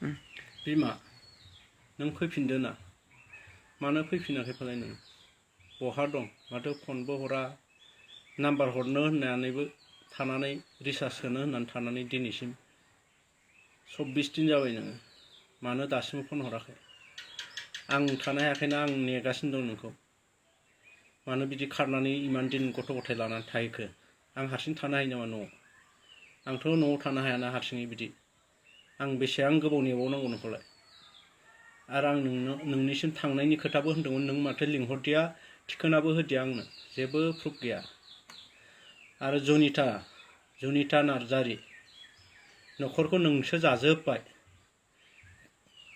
बिमा नों फैफिनदो ना मानो फैफिनाखै फालाय नों बहा दं माथो फनबो हरा नाम्बार हरनो होननानैबो थानानै रिसार्ज सोनो होननानै थानानै दिनैसिम 24 दिन जाबाय नोङो मानो दासिमबो फन हराखै आं थानो हायाखैना आं नेगासिनो दं नोंखौ मानो बिदि खारनानै इमान दिन गथ' गथाय लानानै थाहैखो आं हारसिं थानो हायो नामा न'आव आंथ' न'आव थानो हायाना हारसिङै बिदि आं बेसेबां गोबाव नेबावनांगौ नोंखौलाय आरो आं नोंनिसिम थांनायनि खोथाबो होन्दोंमोन नों माथो लिंहरदिया थिखोनाबो होदिया आंनो जेबो प्रुफ गैया आरो जुनिता नार्जारि न'खरखौ नोंसो जाजोब्बाय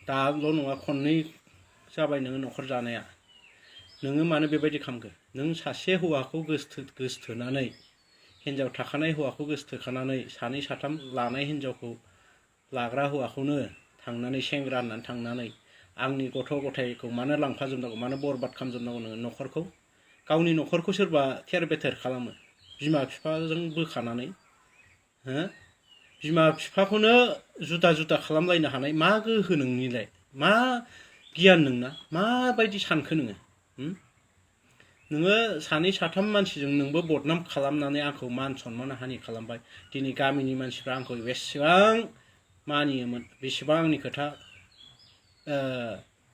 दाल' नङा खननै जाबाय नोङो न'खर जानाया नोङो मानो बेबायदि खालामखो नों सासे हौवाखौ गोसथोनानै हिन्जाव थाखानाय हौवाखौ गोसथोखानानै सानै साथाम लानाय हिन्जावखौ लाग्रा हौवाखौनो थांनानै सेंग्रा होननानै थांनानै आंनि गथ' गथायखौ मानो लांफाजोबनांगौ मानो बरबाद खालामजोबनांगौ नोङो न'खरखौ गावनि न'खरखौ सोरबा थेर बेथेर खालामो बिमा बिफाजों बोखानानै हो बिमा बिफाखौनो जुदा जुदा खालामलायनो हानाय मा गोहो नोंनिलाय मा गियान नोंना माबायदि सानखो नोङो सानै साथाम मानसिजों नोंबो बदनाम खालामनानै आंखौ मान सनमान हानि खालामबाय दिनै गामिनि मानसिफ्रा आंखौ बेसेबां मानियोमोन बेसेबां आंनि खोथा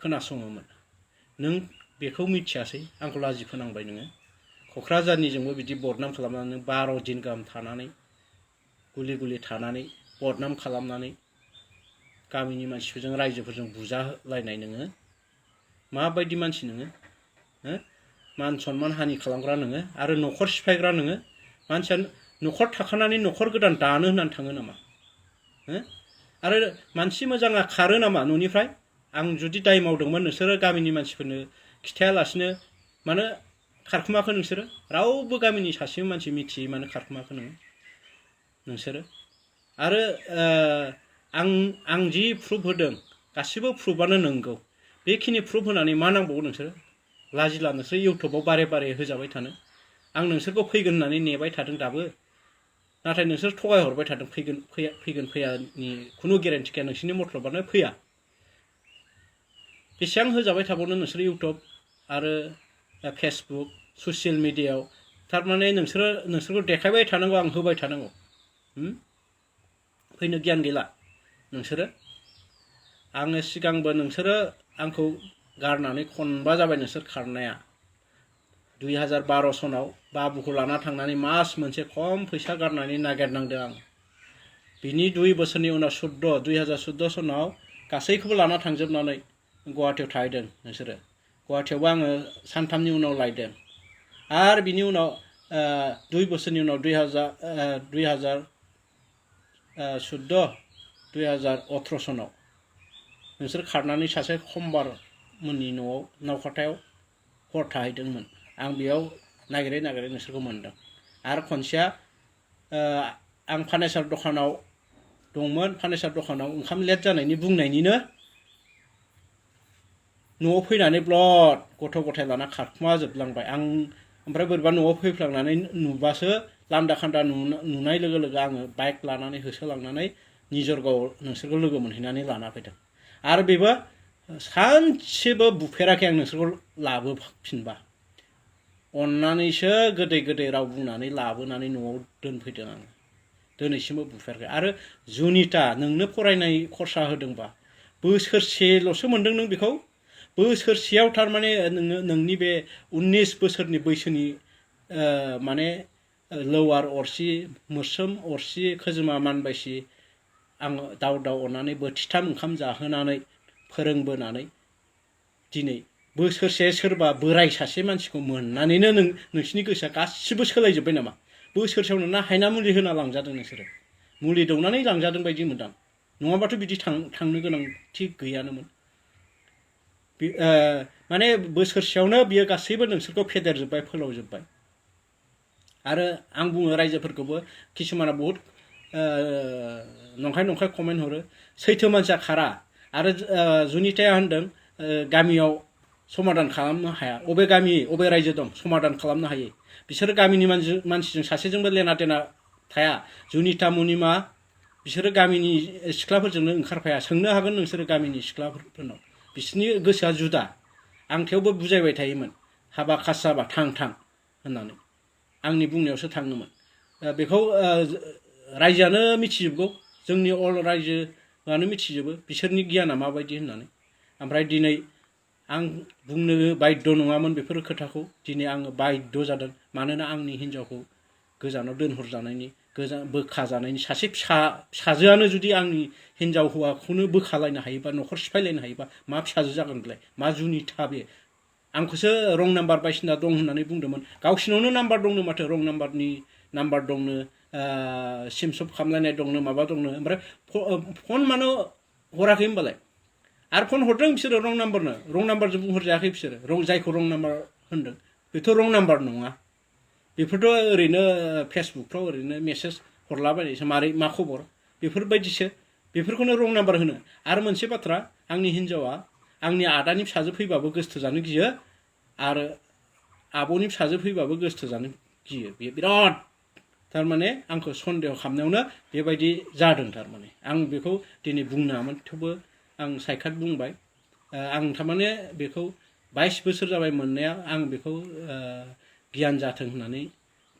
खोनासङोमोन नों बेखौ मिथियासै आंखौ लाजि फोनांबाय नोङो क'क्राझारनिजोंबो बिदि बदनाम खालामनानै 12 दिन गाहाम थानानै गुलि गुलि थानानै बदनाम खालामनानै गामिनि मानसिफोरजों रायजोफोरजों बुजालायनाय नोङो माबायदि मानसि नोङो मान सनमान हानि खालामग्रा नोङो आरो न'खर सिफायग्रा नोङो मानसिया न'खर थाखानानै न'खर गोदान दानो होननानै थाङो नामा आरो मानसि मोजाङा खारो नामा न'निफ्राय आं जुदि दाय मावदोंमोन नोंसोरो गामिनि मानसिफोरनो खिथायालासिनो मानो खारखुमाखो नोंसोरो रावबो गामिनि सासे मानसि मिथियै मानो खारखुमाखो नोंसोरो आरो आं जि प्रुफ होदों गासिबो प्रुफआनो नंगौ बेखिनि प्रुफ होनानै मा नांबावगौ नोंसोरो लाजिला नोंसोर इउटुबाव बारे बारे होजाबाय थानो आं नोंसोरखौ फैगोन होननानै नेबाय थादों दाबो नाथाय नोंसोर थगाय हरबाय थादों फैगोन फैयानि खुनु गेरेन्टि गैया नोंसोरनि मतलबानो फैया बेसेबां होजाबाय थाबावनो नोंसोर इउटुब आरो फेसबुक ससियेल मिडियायाव थारमाने नोंसोरखौ देखायबाय थानांगौ आं होबाय थानांगौ फैनो गियान गैला नोंसोरो आङो सिगांबो नोंसोरो आंखौ गारनानै खनबा जाबाय नोंसोर खारनाया 2012 सनाव बाबुखौ लाना थांनानै मास मोनसे खम फैसा गारनानै नागिरनांदों आं बिनि 2 बोसोरनि उनाव 2014 सनाव गासैखौबो लाना थांजोबनानै गुवाहाटीयाव थाहैदों नोंसोरो गुवाहाटीयावबो आङो सानथामनि उनाव लायदों आरो बिनि उनाव 2 बोसोरनि उनाव 2018 सनाव नोंसोर खारनानै सासे खमबार मोननि न'आव नावखातायाव हर थाहैदोंमोन आं बेयाव नागिरै नोंसोरखौ मोनदों आरो खनसेया आं फार्निचार दखानाव दंमोन फार्निचार दखानाव ओंखाम लेट जानायनि बुंनायनिनो न'आव फैनानै ब्लड गथ' गथाय लाना खारखुमा जोबलांबाय आं ओमफ्राय बोरैबा न'आव फैफ्लांनानै नुबासो लान्दा खान्दा नुनाय लोगो लोगो आङो बाइक लानानै होसोलांनानै निजरगाव नोंसोरखौ लोगो मोनहैनानै लाना फैदों आरो बेबो सानसेबो बुफेराखै आं नोंसोरखौ लाबोफिनबा अननानैसो गोदै राव बुंनानै लाबोनानै न'आव दोनफैदों आङो दिनैसिमबो बुफेराखै आरो जुनिता नोंनो फरायनाय खरसा होदोंबा बोसोरसेल'सो मोनदों नों बेखौ बोसोरसेयाव थारमाने नोंनि बे 19 बोसोरनि बैसोनि माने लवार अरसि मोस्रोम अरसि खोजोमा मानबायसि आं दाव अननानै बोथिथाम ओंखाम जाहोनानै फोरोंबोनानै दिनै बोसोरसे सोरबा बोराय सासे मानसिखौ मोननानैनो नोंसिनि गोसोआ गासिबो सोलायजोब्बाय नामा बोसोरसेयाव नोंना हायना मुलि होना लांजादों नोंसोरो मुलि दौनानै लांजादों बायदि मोनदां नङाबाथ' बिदि थांनो गोनांथि गैयानोमोन माने बोसोरसेयावनो बियो गासैबो नोंसोरखौ फेदेरजोब्बाय फोलावजोब्बाय आरो आं बुङो रायजोफोरखौबो किसुमाना बहुत नंखाय कमेन्ट हरो सैथो मानसिया खारा आरो जुनिताया होनदों गामियाव समाधान खालामनो हाया अबे गामि अबे रायजो दं समाधान खालामनो हायो बिसोर गामिनि मानसिजों सासेजोंबो लेना देना थाया जुनिता मुनिमा बिसोरो गामिनि सिख्लाफोरजोंनो ओंखारफाया सोंनो हागोन नोंसोरो गामिनि सिख्लाफोरनाव बिसोरनि गोसोआ जुदा आं थेवबो बुजायबाय थायोमोन हाबा खास जाबा थां होननानै आंनि बुंनायावसो थाङोमोन बेखौ रायजोआनो मिथिजोबगौ जोंनि अल रायजोआनो मिथिजोबो बिसोरनि गियाना माबायदि होननानै ओमफ्राय दिनै आं बुंनो बाध्य नङामोन बेफोर खोथाखौ दिनै आङो बाध्य जादों मानोना आंनि हिन्जावखौ गोजानाव दोनहरजानायनि बोखाजानायनि सासे फिसाजोआनो जुदि आंनि हिन्जाव हौवाखौनो बोखालायनो हायोबा न'खर सिफायलायनो हायोबा मा फिसाजो जागोन बेलाय मा जुनिथा बे आंखौसो रं नाम्बार बायदिसिना दं होननानै बुंदोंमोन गावसिनावनो नाम्बार दंनो माथो रं नाम्बारनि नाम्बार दंनो सिम सप खालामलायनाय दंनो माबा दंनो ओमफ्राय फन मानो हराखै होनबालाय आरो फन हरदों बिसोरो रं नाम्बारजों बुंहरजायाखै बिसोरो जायखौ रं नाम्बार होनदों बेथ' रं नाम्बार नङा बेफोरथ' ओरैनो फेसबुकफ्राव ओरैनो मेसेज हरलाबायनायसो मारै मा खबर बेफोरबायदिसो बेफोरखौनो रं नाम्बार होनो आरो मोनसे बाथ्रा आंनि हिन्जावा आंनि आदानि फिसाजो फैबाबो गोसथोजानो गियो आरो आब'नि फिसाजो फैबाबो गोसथोजानो गियो बे बिराद थारमाने आंखौ सन्देह खालामनायावनो बेबायदि जादों थारमाने आं बेखौ दिनै बुंनाङामोन थेवबो आं सायखाट बुंबाय आं थारमाने बेखौ 22 बोसोर जाबाय मोननाया आं बेखौ गियान जाथों होननानै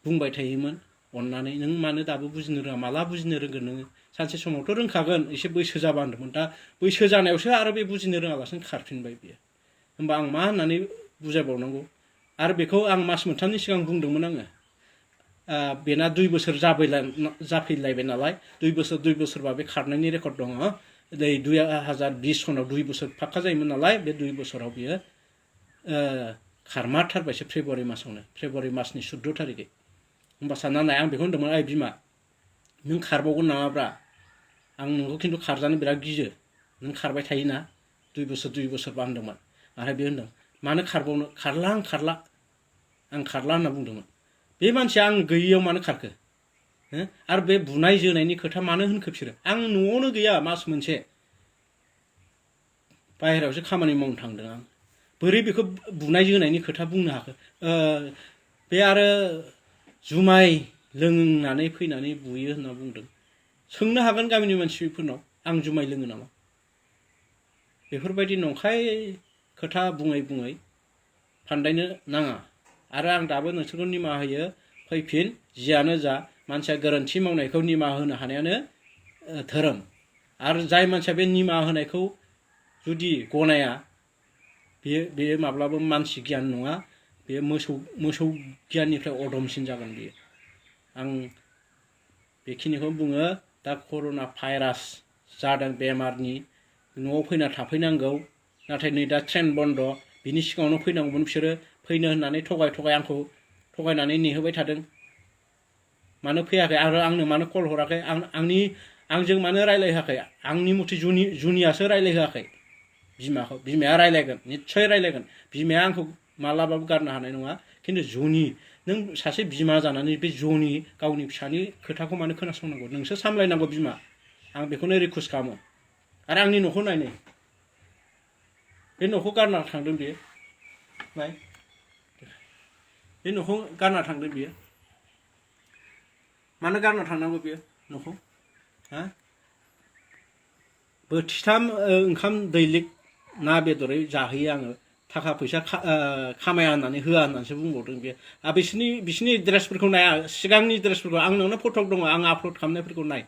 बुंबाय थायोमोन अननानै नों मानो दाबो बुजिनो रोङा माला बुजिनो रोंगोन नोङो सानसे समावथ' रोंखागोन एसे बैसो जाबा होनदोंमोन दा बैसो जानायावसो आरो बे बुजिनो रोङालासिनो खारफिनबाय बियो होमबा आं मा होननानै बुजायबावनांगौ आरो बेखौ आं मास मोनथामनि सिगां बुंदोंमोन आङो बेना 2 बोसोर जाफैलायबाय नालाय 2 बोसोरबा बे खारनायनि रेकर्ड दङ 2020 सनाव 2 बोसोर फाक्का जायोमोन नालाय बे 2 बोसोराव बियो खारमारथारबायसो फेब्रुवारि मासनि 14 थारिखै होमबा सानना नाय आं बेखौ होनदोंमोन ओइ बिमा नों खारबावगोन नामाब्रा आं नोंखौ खिन्थु खारजानो बिराद गियो नों खारबाय थायोना 2 बोसोरबा होनदोंमोन आरो बे होनदों मानो खारबावनो खारला आं खारला होनना बुंदोंमोन बे मानसिया आं गैयियाव मानो खारखो आरो बे बुनाय जोनायनि खोथा मानो होनखो बिसोरो आं न'आवनो गैया मास मोनसे बाहेरायावसो खामानि मावनो थांदों आं बोरै बेखौ बुनाय जोनायनि खोथा बुंनो हाखो बे आरो जुमाय लोंनानै फैनानै बुयो होनना बुंदों सोंनो हागोन गामिनि मानसिफोरनाव आं जुमाय लोङो नामा बेफोरबायदि नंखाय खोथा बुङै फान्दायनो नाङा आरो आं दाबो नोंसोरखौ निमाहा होयो फैफिन जियानो जा मानसिया गोरोन्थि मावनायखौ निमाहा होनो हानायानो धोरोम आरो जाय मानसिया बे निमाहा होनायखौ जुदि गनाया बेयो माब्लाबा मानसि गियान नङा बे मोसौ गियाननिफ्राय अधमसिन जागोन बेयो आं बेखिनिखौ बुङो दा कर'ना भाइरास जादों बेमारनि न'आव फैना थाफैनांगौ नाथाय नै दा ट्रेन बन्द बिनि सिगाङावनो फैनांगौमोन बिसोरो फैनो होननानै थगाय आंखौ थगायनानै नेहोबाय थादों मानो फैयाखै आरो आंनो मानो कल हराखै आंजों मानो रायलायहोआखै आंनि मथे जुनियासो रायलायहोआखै बिमाया रायलायगोन निस्सय रायलायगोन बिमाया आंखौ मालाबाबो गारनो हानाय नङा खिन्थु जनि नों सासे बिमा जानानै बे जनि गावनि फिसानि खोथाखौ मानो खोनासंनांगौ नोंसो सामलायनांगौ बिमा आं बेखौनो रिकुवेस्ट खालामो आरो आंनि न'खौ नायनो बे न'खौ गारना थांदों बियो नाय बे न'खौ गारना थांदों बियो मानो गारना थांनांगौ बियो न'खौ बोथिथाम ओंखाम दैलिग ना बेदरै जाहोयो आङो थाखा फैसा खामाया होननानै होआ होननानैसो बुंबावदों बे बिसोरनि ड्रेसफोरखौ नाया सिगांनि ड्रेसफोरखौ आंनावनो फटक दङ आं आपलड खालामनायफोरखौ नाय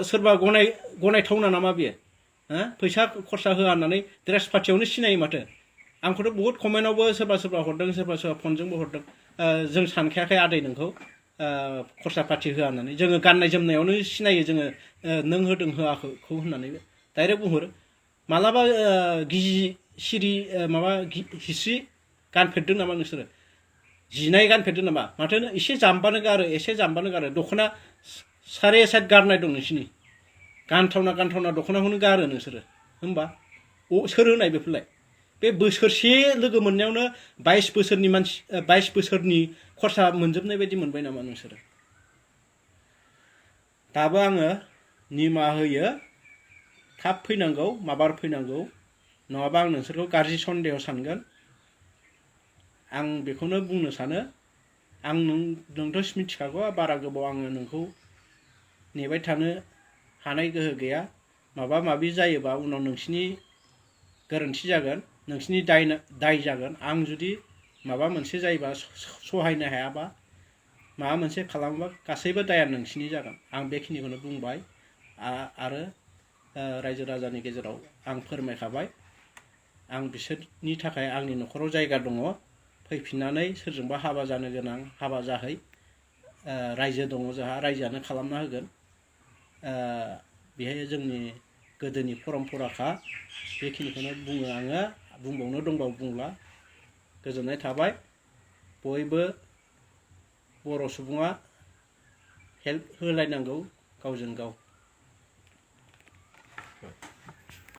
सोरबा गनायथावना नामा बेयो फैसा खरसा होआ होननानै ड्रेस पार्टियावनो सिनायो माथो आंखौथ' बहुत कमेन्टआवबो सोरबा हरदों सोरबा फनजोंबो हरदों जों सानखायाखै आदै नोंखौ खरसा पार्टि होआ होननानै जोङो गाननाय जोमनायावनो सिनायो जोङो नों होदों होआखौ होननानै डाइरेक्ट बुंहरो मालाबा गिजि सिरि माबा हिस्ट्रि गानफेरदों नामा नोंसोरो जिनाय गानफेरदों नामा माथो एसे जामबानो गारो दख'ना सारे साइड गारनाय दं नोंसिनि गानथावना दख'नाखौनो गारो नोंसोरो होमबा सोर होनाय बेफोरलाय बे बोसोरसे लोगो मोननायावनो 22 बोसोरनि खरसा मोनजोबनाय बायदि मोनबाय नामा नोंसोरो दाबो आङो निमाहा होयो थाब फैनांगौ माबार फैनांगौ नङाबा आं नोंसोरखौ गाज्रि सन्देह सानगोन आं बेखौनो बुंनो सानो आं नोंथ' मिथिखागौ बारा गोबाव आङो नोंखौ नेबाय थानो हानाय गोहो गैया माबा माबि जायोबा उनाव नोंसिनि गोरोन्थि जागोन नोंसिनि दाय जागोन आं जुदि माबा मोनसे जायोबा सहायनो हायाबा माबा मोनसे खालामोबा गासैबो दाया नोंसिनि जागोन आं बेखिनिखौनो बुंबाय आरो रायजो राजानि गेजेराव आं फोरमायखाबाय आं बिसोरनि थाखाय आंनि न'खराव जायगा दङ फैफिननानै सोरजोंबा हाबा जानो गोनां हाबा जाहै रायजो दङ जोंहा रायजोआनो खालामना होगोन बेहाय जोंनि गोदोनि परम्पराखा बेखिनिखौनो बुङो आङो बुंबावनो दंबाबो बुंला गोजोननाय थाबाय बयबो बर' सुबुङा हेल्प होलायनांगौ गावजों गाव